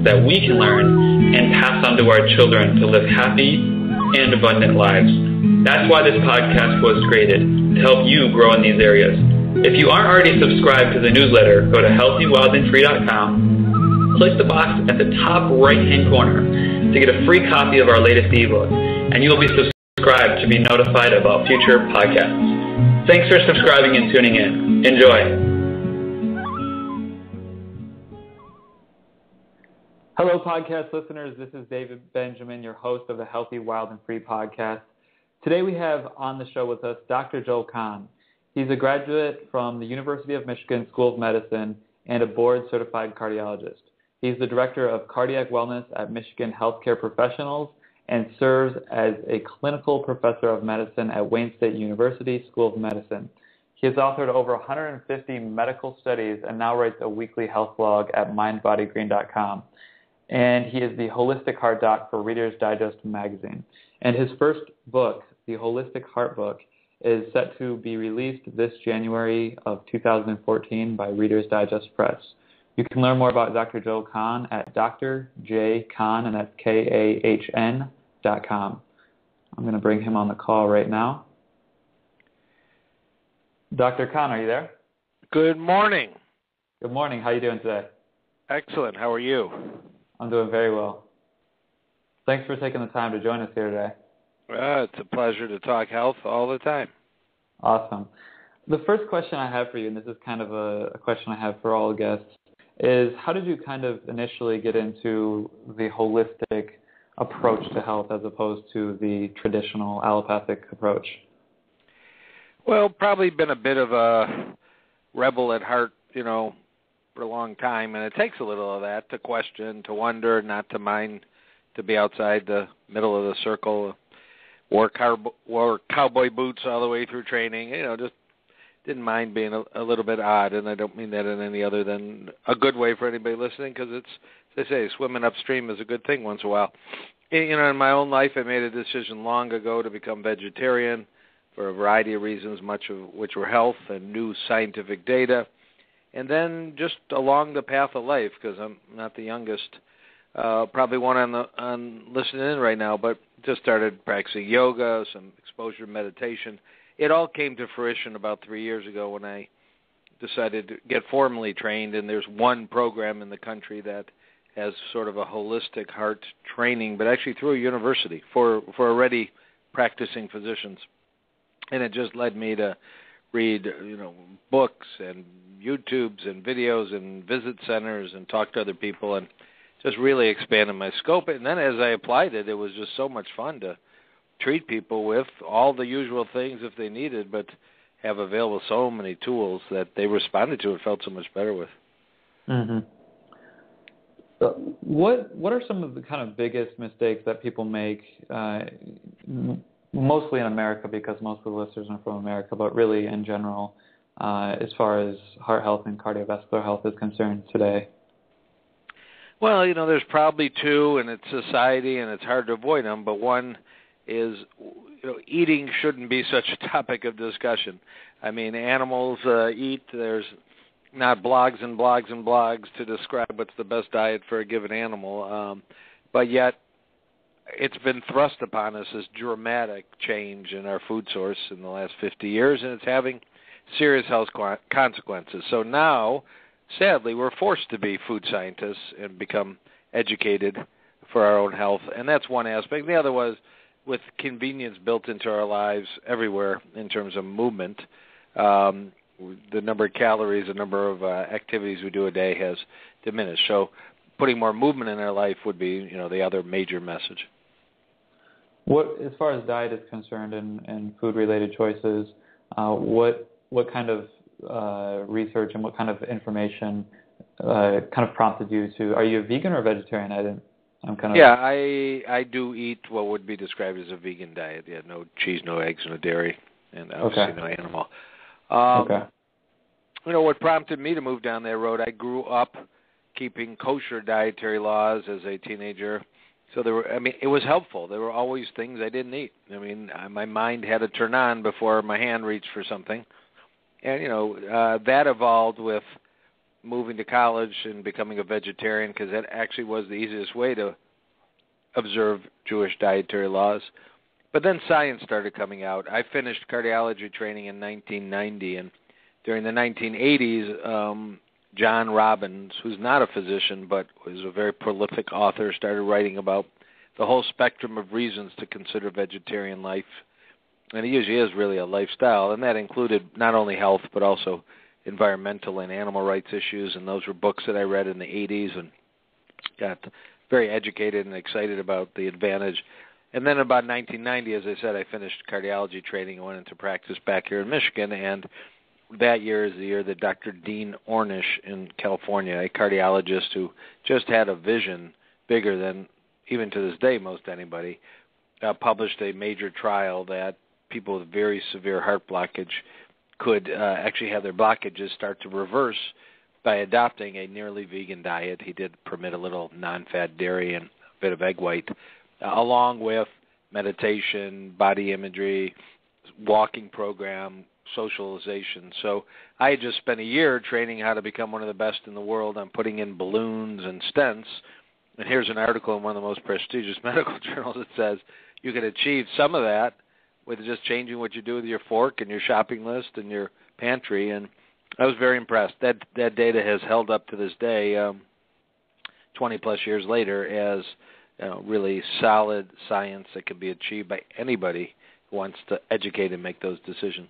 lessons that we can learn and pass on to our children to live happy and abundant lives. That's why this podcast was created, to help you grow in these areas. If you aren't already subscribed to the newsletter, go to healthywildandfree.com, click the box at the top right-hand corner to get a free copy of our latest ebook, and you will be subscribed to be notified about future podcasts. Thanks for subscribing and tuning in. Enjoy. Hello, podcast listeners. This is David Benjamin, your host of the Healthy, Wild, and Free podcast. Today we have on the show with us Dr. Joe Kahn. He's a graduate from the University of Michigan School of Medicine and a board-certified cardiologist. He's the director of cardiac wellness at Michigan Healthcare Professionals and serves as a clinical professor of medicine at Wayne State University School of Medicine. He has authored over 150 medical studies and now writes a weekly health blog at mindbodygreen.com. And he is the Holistic Heart Doc for Reader's Digest magazine. And his first book, the Holistic Heart Book, is set to be released this January of 2014 by Reader's Digest Press. You can learn more about Dr. Joe Kahn at Dr. J. Kahn, and that's KAHN.com. I'm going to bring him on the call right now. Dr. Kahn, are you there? Good morning. Good morning. How are you doing today? Excellent. How are you? I'm doing very well. Thanks for taking the time to join us here today. It's a pleasure to talk health all the time. Awesome. The first question I have for you, and this is kind of a question I have for all guests, is how did you kind of initially get into the holistic approach to health as opposed to the traditional allopathic approach? Well, probably been a bit of a rebel at heart, for a long time, and it takes a little of that to question, to wonder, not to mind, to be outside the middle of the circle, wore cowboy boots all the way through training, just didn't mind being a little bit odd, and I don't mean that in any other than a good way for anybody listening, because it's, as they say, swimming upstream is a good thing once in a while. In my own life, I made a decision long ago to become vegetarian for a variety of reasons, much of which were health and new scientific data. And then just along the path of life, because I'm not the youngest, probably one on listening in right now, but just started practicing yoga, some exposure meditation. It all came to fruition about 3 years ago when I decided to get formally trained, and there's one program in the country that has sort of a holistic heart training, but actually through a university for already practicing physicians. And it just led me to read, books and YouTubes and videos and visit centers and talk to other people and just really expanded my scope. And then as I applied it, it was just so much fun to treat people with all the usual things if they needed, but have available so many tools that they responded to and felt so much better with. Mm-hmm. So what are some of the kind of biggest mistakes that people make, mostly in America, because most of the listeners are from America, but really in general, as far as heart health and cardiovascular health is concerned today? Well, there's probably two, and it's society, and it's hard to avoid them, but one is, eating shouldn't be such a topic of discussion. I mean, animals eat. There's not blogs and blogs and blogs to describe what's the best diet for a given animal, but yet it's been thrust upon us this dramatic change in our food source in the last 50 years, and it's having serious health consequences. So now, sadly, we're forced to be food scientists and become educated for our own health, and that's one aspect. The other was with convenience built into our lives everywhere in terms of movement. The number of calories, the number of activities we do a day has diminished. So putting more movement in our life would be, the other major message. What, as far as diet is concerned and food-related choices, what kind of research and what kind of information kind of prompted you to? Are you a vegan or a vegetarian? Yeah, I do eat what would be described as a vegan diet. Yeah, no cheese, no eggs, no dairy, and obviously no animal. Okay. What prompted me to move down that road? I grew up keeping kosher dietary laws as a teenager. So it was helpful. There were always things I didn't eat. My mind had to turn on before my hand reached for something. And, that evolved with moving to college and becoming a vegetarian, because that actually was the easiest way to observe Jewish dietary laws. But then science started coming out. I finished cardiology training in 1990, and during the 1980s, John Robbins, who's not a physician but was a very prolific author, started writing about the whole spectrum of reasons to consider vegetarian life. And it usually is really a lifestyle, and that included not only health but also environmental and animal rights issues, and those were books that I read in the 80s and got very educated and excited about the advantage. And then about 1990, as I said, I finished cardiology training and went into practice back here in Michigan, and that year is the year that Dr. Dean Ornish in California, a cardiologist who just had a vision bigger than, even to this day, most anybody, published a major trial that people with very severe heart blockage could actually have their blockages start to reverse by adopting a nearly vegan diet. He did permit a little non-fat dairy and a bit of egg white, along with meditation, body imagery, walking program, socialization. So I had just spent a year training how to become one of the best in the world on putting in balloons and stents. And here's an article in one of the most prestigious medical journals that says you can achieve some of that with just changing what you do with your fork and your shopping list and your pantry. And I was very impressed. That data has held up to this day, 20-plus years later, as really solid science that can be achieved by anybody who wants to educate and make those decisions.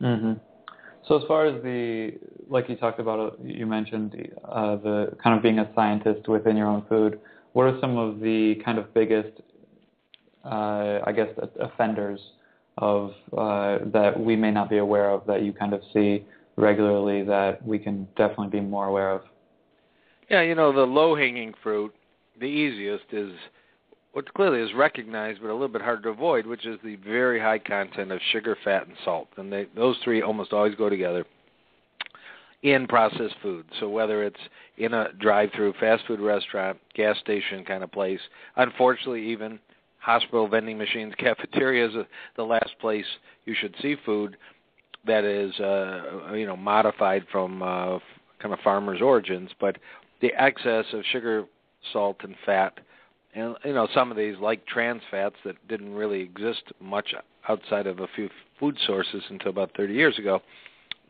Mm-hmm. So as far as like you talked about, you mentioned the kind of being a scientist within your own food, what are some of the kind of biggest, offenders of that we may not be aware of that you kind of see regularly that we can definitely be more aware of? Yeah, the low-hanging fruit, the easiest is what clearly is recognized but a little bit hard to avoid, which is the very high content of sugar, fat, and salt. And those three almost always go together in processed food. So whether it's in a drive-through fast food restaurant, gas station kind of place, unfortunately even hospital vending machines, cafeterias, the last place you should see food that is modified from kind of farmers' origins. But the excess of sugar, salt, and fat, and some of these, like trans fats, that didn't really exist much outside of a few food sources until about 30 years ago.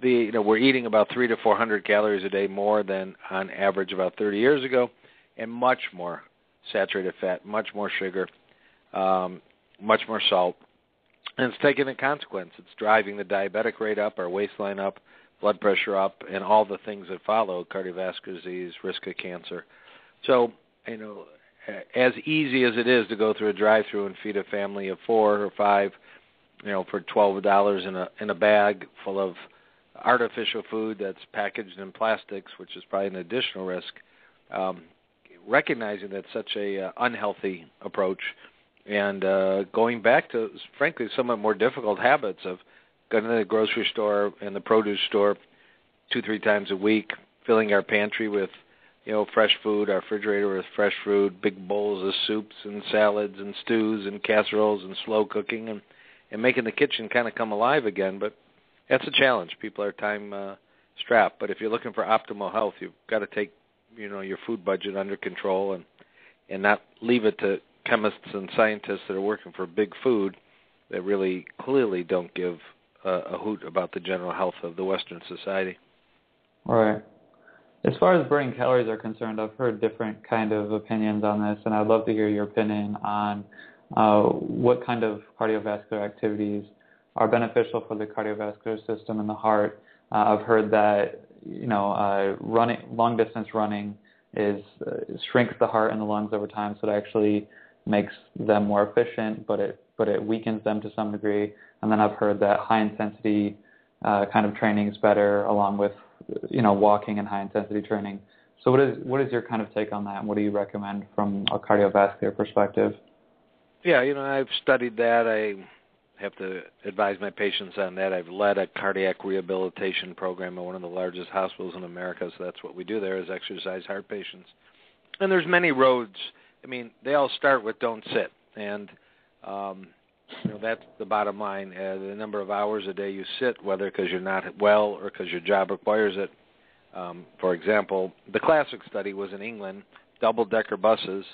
We're eating about 300 to 400 calories a day more than on average about 30 years ago, and much more saturated fat, much more sugar, much more salt. And it's taking a consequence. It's driving the diabetic rate up, our waistline up, blood pressure up, and all the things that follow: cardiovascular disease, risk of cancer. So, as easy as it is to go through a drive-through and feed a family of 4 or 5, for $12 in a bag full of artificial food that's packaged in plastics, which is probably an additional risk, recognizing that's such a unhealthy approach, and going back to, frankly, somewhat more difficult habits of going to the grocery store and the produce store 2-3 times a week, filling our pantry with fresh food, our refrigerator with fresh food, big bowls of soups and salads and stews and casseroles and slow cooking, and making the kitchen kind of come alive again. But that's a challenge. People are time strapped. But if you're looking for optimal health, you've got to take your food budget under control and not leave it to chemists and scientists that are working for big food that really clearly don't give a hoot about the general health of the Western society. All right. As far as burning calories are concerned, I've heard different kind of opinions on this, and I'd love to hear your opinion on what kind of cardiovascular activities are beneficial for the cardiovascular system and the heart. I've heard that running, long distance running, shrinks the heart and the lungs over time, so it actually makes them more efficient, but it weakens them to some degree. And then I've heard that high intensity kind of training is better, along with walking and high intensity training. So what is your kind of take on that, and what do you recommend from a cardiovascular perspective? Yeah, I've studied that. I have to advise my patients on that. I've led a cardiac rehabilitation program at one of the largest hospitals in America, so that's what we do there, is exercise heart patients. And there's many roads. They all start with don't sit, and that's the bottom line. The number of hours a day you sit, whether because you're not well or because your job requires it, For example, the classic study was in England, double-decker buses.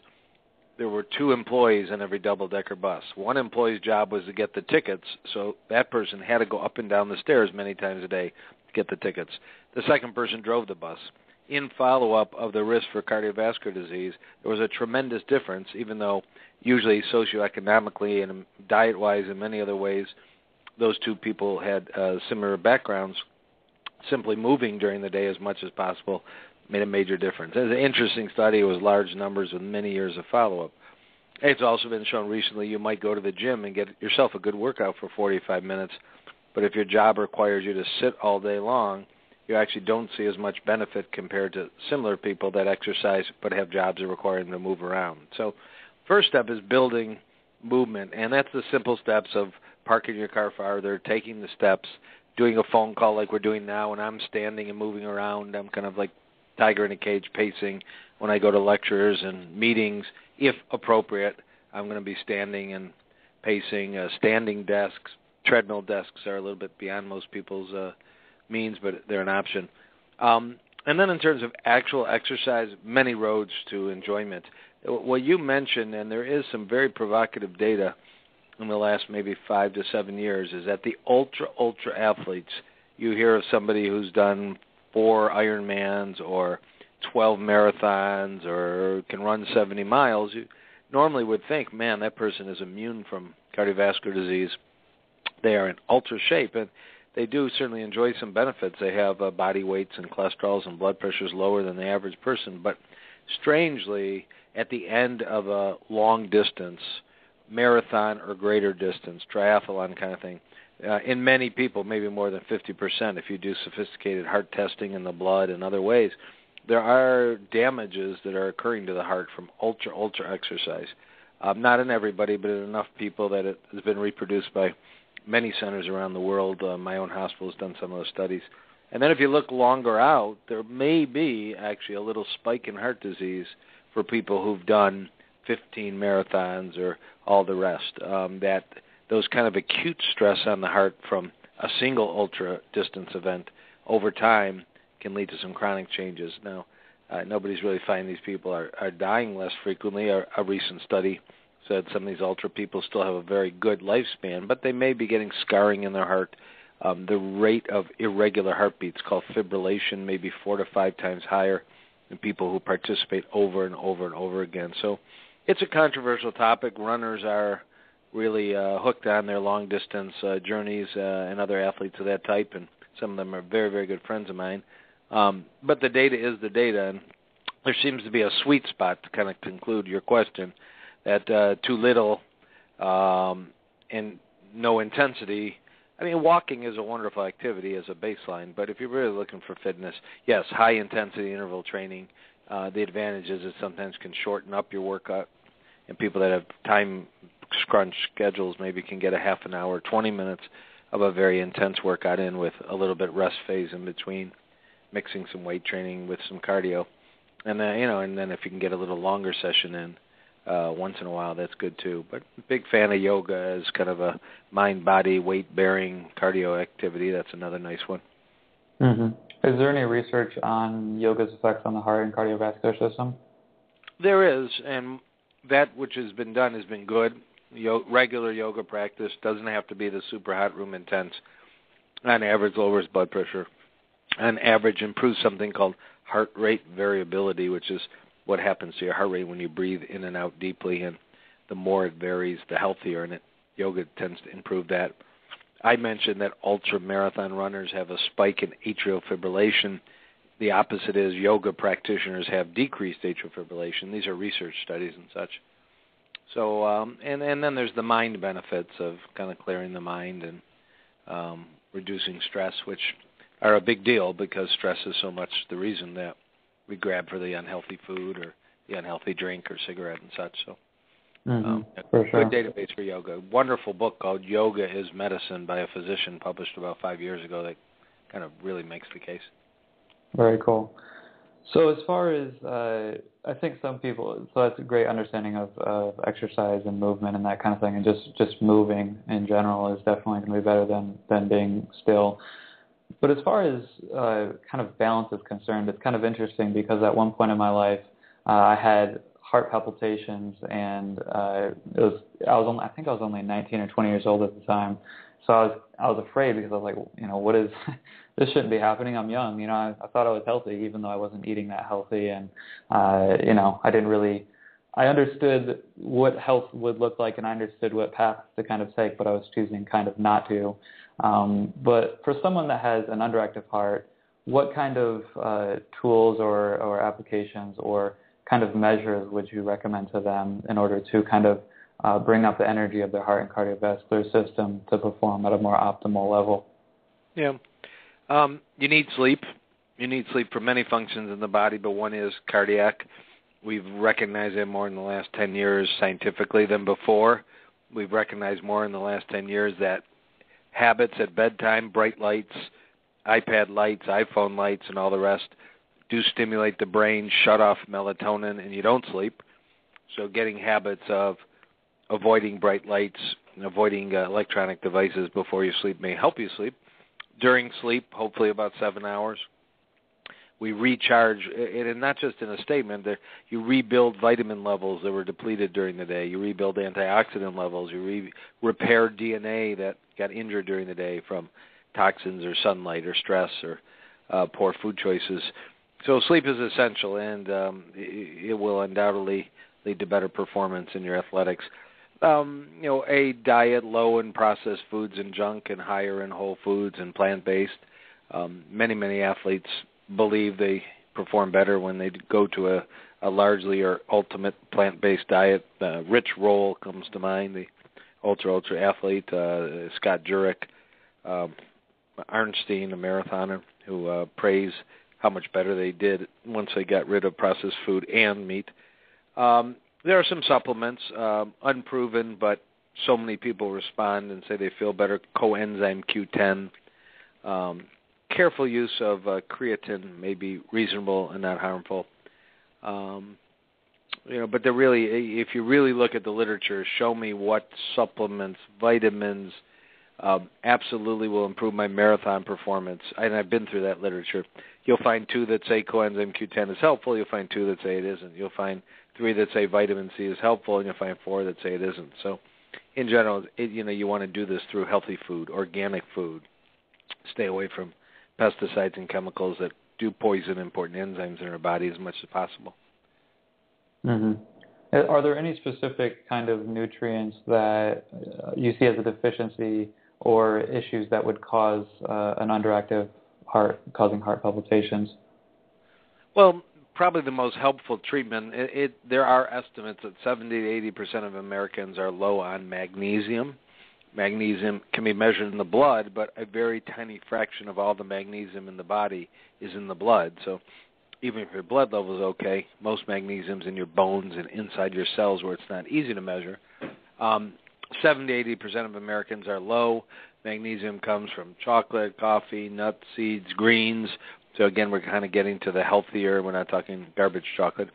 There were 2 employees in every double-decker bus. One employee's job was to get the tickets, so that person had to go up and down the stairs many times a day to get the tickets. The second person drove the bus. In follow-up of the risk for cardiovascular disease, there was a tremendous difference, even though usually socioeconomically and diet-wise and many other ways, those 2 people had similar backgrounds. Simply moving during the day as much as possible made a major difference. It was an interesting study. It was large numbers with many years of follow-up. It's also been shown recently you might go to the gym and get yourself a good workout for 45 minutes, but if your job requires you to sit all day long, you actually don't see as much benefit compared to similar people that exercise but have jobs that require them to move around. So first step is building movement, and that's the simple steps of parking your car farther, taking the steps, doing a phone call like we're doing now, and I'm standing and moving around. I'm kind of like tiger in a cage pacing. When I go to lectures and meetings, if appropriate, I'm going to be standing and pacing. Standing desks, treadmill desks are a little bit beyond most people's means, but they're an option. And then in terms of actual exercise, many roads to enjoyment. What you mentioned, and there is some very provocative data in the last maybe 5 to 7 years, is that the ultra athletes, you hear of somebody who's done 4 Ironmans or 12 marathons or can run 70 miles, you normally would think, man, that person is immune from cardiovascular disease. They are in ultra shape, and they do certainly enjoy some benefits. They have body weights and cholesterols and blood pressures lower than the average person. But strangely, at the end of a long distance, marathon or greater distance, triathlon kind of thing, in many people, maybe more than 50%, if you do sophisticated heart testing in the blood and other ways, there are damages that are occurring to the heart from ultra exercise. Not in everybody, but in enough people that it has been reproduced by many centers around the world. My own hospital has done some of those studies. And then if you look longer out, there may be actually a little spike in heart disease for people who've done 15 marathons or all the rest, that those kind of acute stress on the heart from a single ultra-distance event over time can lead to some chronic changes. Now, nobody's really finding these people are dying less frequently. A recent study said some of these ultra people still have a very good lifespan, but they may be getting scarring in their heart. The rate of irregular heartbeats, called fibrillation, may be 4 to 5 times higher in people who participate over and over again. So it's a controversial topic. Runners are really hooked on their long-distance journeys and other athletes of that type, and some of them are very, very good friends of mine. But the data is the data, and there seems to be a sweet spot to kind of conclude your question, that too little and no intensity. I mean, walking is a wonderful activity as a baseline, but if you're really looking for fitness, yes, high-intensity interval training. The advantage is it sometimes can shorten up your workout, and people that have time crunch schedules maybe can get a half an hour, 20 minutes of a very intense workout in with a little bit rest phase in between, mixing some weight training with some cardio. And then, and then if you can get a little longer session in once in a while, that's good too. But big fan of yoga as kind of a mind-body, weight-bearing cardio activity. That's another nice one. Mm-hmm. Is there any research on yoga's effects on the heart and cardiovascular system? There is, and that which has been done has been good. Regular yoga practice doesn't have to be the super hot room intense. On average, lowers blood pressure. On average, improves something called heart rate variability, which is what happens to your heart rate when you breathe in and out deeply, and the more it varies, the healthier, and yoga tends to improve that. I mentioned that ultra-marathon runners have a spike in atrial fibrillation. The opposite is yoga practitioners have decreased atrial fibrillation. These are research studies and such. So, and then there's the mind benefits of kind of clearing the mind and reducing stress, which are a big deal because stress is so much the reason that we grab for the unhealthy food or the unhealthy drink or cigarette and such. So, for sure. Good database for yoga. Wonderful book called Yoga is Medicine by a physician, published about 5 years ago, that kind of really makes the case. Very cool. So as far as, I think some people, so that's a great understanding of exercise and movement and that kind of thing, and just moving in general is definitely going to be better than being still. But as far as kind of balance is concerned, it's kind of interesting because at one point in my life, I had heart palpitations, and I think I was only 19 or 20 years old at the time. So I was afraid because I was like, what is this shouldn't be happening. I'm young. I thought I was healthy, even though I wasn't eating that healthy, and I didn't really. I understood what health would look like, and I understood what path to kind of take, but I was choosing kind of not to. But for someone that has an underactive heart, what kind of tools or applications or kind of measures would you recommend to them in order to kind of bring up the energy of their heart and cardiovascular system to perform at a more optimal level? Yeah. You need sleep. You need sleep for many functions in the body, but one is cardiac. We've recognized it more in the last 10 years scientifically than before. We've recognized more in the last 10 years that habits at bedtime, bright lights, iPad lights, iPhone lights, and all the rest do stimulate the brain, shut off melatonin, and you don't sleep. So getting habits of avoiding bright lights and avoiding electronic devices before you sleep may help you sleep. During sleep, hopefully about 7 hours, we recharge, and not just in a statement, you rebuild vitamin levels that were depleted during the day. You rebuild antioxidant levels. You repair DNA that got injured during the day from toxins or sunlight or stress or poor food choices. So sleep is essential, and it will undoubtedly lead to better performance in your athletics. A diet low in processed foods and junk and higher in whole foods and plant-based. Many athletes believe they perform better when they go to a largely or ultimate plant-based diet. Rich Roll comes to mind, the ultra athlete, Scott Jurek, Arnstein, a marathoner, who praised how much better they did once they got rid of processed food and meat. There are some supplements, unproven, but so many people respond and say they feel better. Coenzyme Q10. Careful use of creatine may be reasonable and not harmful. But if you really look at the literature, show me what supplements, vitamins, absolutely will improve my marathon performance. And I've been through that literature. You'll find 2 that say coenzyme Q10 is helpful. You'll find 2 that say it isn't. You'll find 3 that say vitamin C is helpful, and you'll find 4 that say it isn't. So, in general, you want to do this through healthy food, organic food. Stay away from pesticides and chemicals that do poison important enzymes in our body as much as possible. Mm-hmm. Are there any specific kind of nutrients that you see as a deficiency or issues that would cause an underactive heart, causing heart palpitations? Well, probably the most helpful treatment, there are estimates that 70 to 80% of Americans are low on magnesium. Magnesium can be measured in the blood, but a very tiny fraction of all the magnesium in the body is in the blood. So even if your blood level is okay, most magnesium's in your bones and inside your cells where it's not easy to measure. 70 to 80% of Americans are low. Magnesium comes from chocolate, coffee, nuts, seeds, greens. So again, we're kind of getting to the healthier, we're not talking garbage chocolate,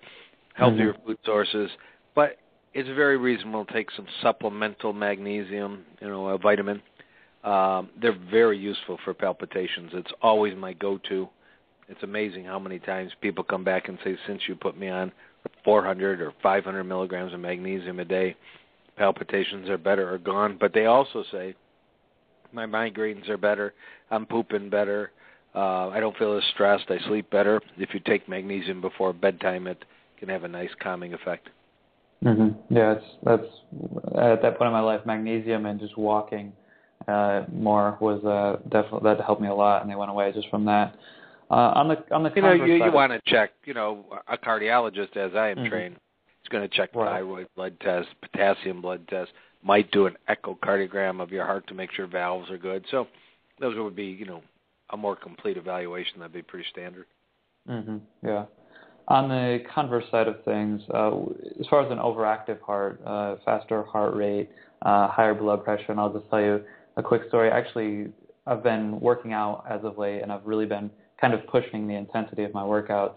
healthier food sources. But it's very reasonable to take some supplemental magnesium, a vitamin. They're very useful for palpitations. It's always my go-to. It's amazing how many times people come back and say, since you put me on 400 or 500 milligrams of magnesium a day, palpitations are better or gone. But they also say, my migraines are better, I'm pooping better, I don't feel as stressed, I sleep better. If you take magnesium before bedtime, it can have a nice calming effect. Mm-hmm. Yeah, that's at that point in my life, magnesium and just walking more was definitely, that helped me a lot, and they went away just from that. On the you want to check, a cardiologist, as I am trained, is going to check thyroid blood test, potassium blood test, might do an echocardiogram of your heart to make sure valves are good. So those would be, a more complete evaluation. That'd be pretty standard. Mm-hmm. Yeah. On the converse side of things, as far as an overactive heart, faster heart rate, higher blood pressure, and I'll just tell you a quick story. Actually, I've been working out as of late, and I've really been kind of pushing the intensity of my workouts.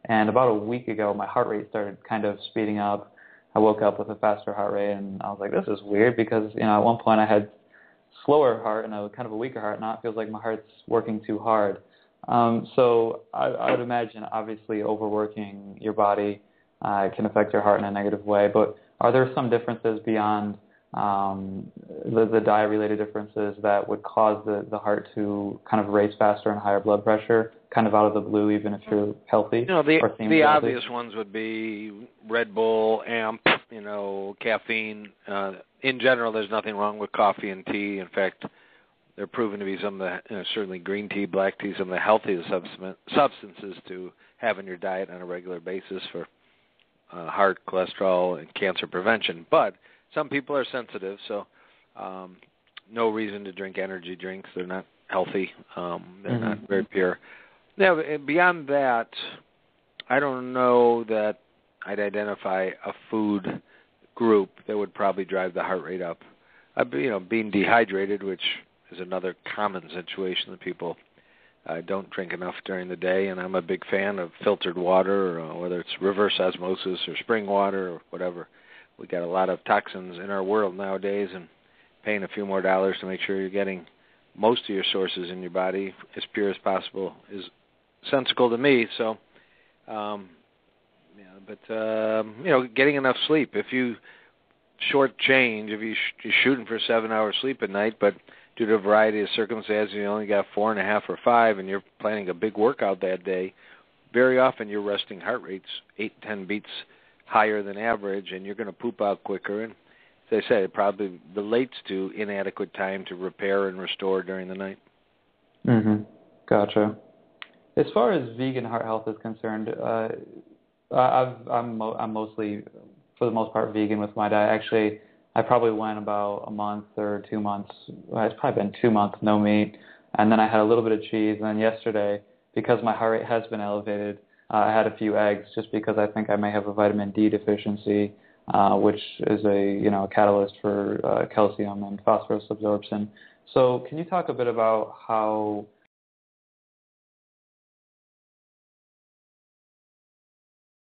And about a week ago, my heart rate started kind of speeding up. I woke up with a faster heart rate, and I was like, this is weird because, at one point I had slower heart and a kind of a weaker heart. Now it feels like my heart's working too hard. So I would imagine, obviously, overworking your body can affect your heart in a negative way. But are there some differences beyond the diet-related differences that would cause the heart to kind of race faster and higher blood pressure, kind of out of the blue, even if you're healthy? The obvious ones would be Red Bull, AMP, caffeine. In general, there's nothing wrong with coffee and tea. In fact, they're proven to be some of the, certainly green tea, black tea, some of the healthiest substances to have in your diet on a regular basis for heart, cholesterol, and cancer prevention. But some people are sensitive, so no reason to drink energy drinks. They're not healthy. They're not very pure. Now, beyond that, I don't know that I'd identify a food group that would probably drive the heart rate up. Being dehydrated, which is another common situation that people don't drink enough during the day, and I'm a big fan of filtered water, or whether it's reverse osmosis or spring water or whatever. We got a lot of toxins in our world nowadays, and paying a few more dollars to make sure you're getting most of your sources in your body as pure as possible is sensible to me. So, getting enough sleep. If you shortchange, if you're shooting for 7 hours sleep at night, but due to a variety of circumstances you only got 4.5 or 5, and you're planning a big workout that day, very often your resting heart rate's 8 to 10 beats higher than average, and you're going to poop out quicker. And as I said, it probably relates to inadequate time to repair and restore during the night. Gotcha. As far as vegan heart health is concerned, I'm mostly, for the most part, vegan with my diet. Actually, I probably went about a month or 2 months. It's probably been 2 months, no meat. And then I had a little bit of cheese. And then yesterday, because my heart rate has been elevated, I had a few eggs just because I think I may have a vitamin D deficiency, which is a catalyst for calcium and phosphorus absorption. So can you talk a bit about how